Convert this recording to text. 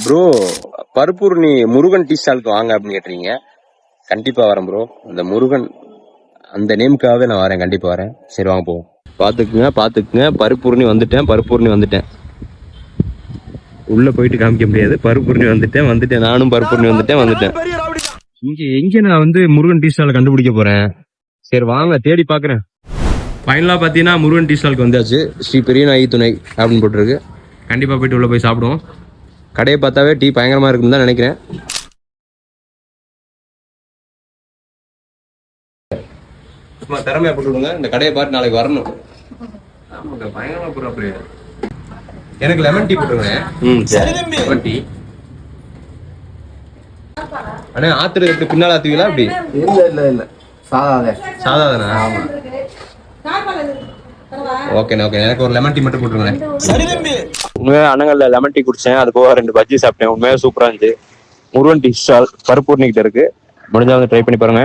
Bro பருப்பூர்ணி Murugan tea ஸ்டாலுக்கு வாங்க அப்படின்னு கேட்டீங்க. கண்டிப்பா வரேன் ப்ரோ. அந்த முருகன் அந்த நேமுக்காகவே நான் வரேன், கண்டிப்பா வரேன். சரி வாங்க போவோம். பாத்துக்குங்க பருப்பூர்ணி வந்துட்டேன். உள்ள போயிட்டு காமிக்க முடியாது. பருப்பூர்ணி வந்துட்டேன். நானும் பருப்பூர்ணி வந்துட்டேன். எங்க நான் வந்து முருகன் டீ ஸ்டால கண்டுபிடிக்க போறேன். சரி வாங்க தேடி பாக்குறேன். ஃபைனலா பாத்தீங்கன்னா முருகன் டீ ஸ்டாலுக்கு வந்தாச்சு. ஸ்ரீ பெரிய நாயகி துணை அப்படின்னு போட்டுருக்கு. கண்டிப்பா போயிட்டு உள்ள போய் சாப்பிடுவோம். கடையை பார்த்தாவே டீ பயங்கரமா இருக்குன்னு தான் நினைக்கிறேன். சும்மா திறமையா போட்டு விடுங்க. இந்த கடையை பார்த்து நாளைக்கு வரணும். பயங்கரமா போடுறாப்ல. எனக்கு லெமன் டீ போட்டுருங்க. Lemon tea. அண்ணா ஆத்துறதுக்கு பின்னால் ஆத்துவீங்களா அப்படி? இல்ல சாதாதானா? ஓகேண்ணா ஓகே. எனக்கு ஒரு லெமன் டீ மட்டும் போட்டுருங்க. உண்மையா அண்ணங்கள்ல லெமன் டீ குடிச்சேன். அது போக 2 பஜ்ஜி சாப்பிட்டேன். உண்மையா சூப்பரா இருந்துச்சு. முருகன் டீ ஸ்டால் பருப்பூர்ணிக்கிட்ட இருக்கு. முடிஞ்சா வந்து ட்ரை பண்ணி பாருங்க.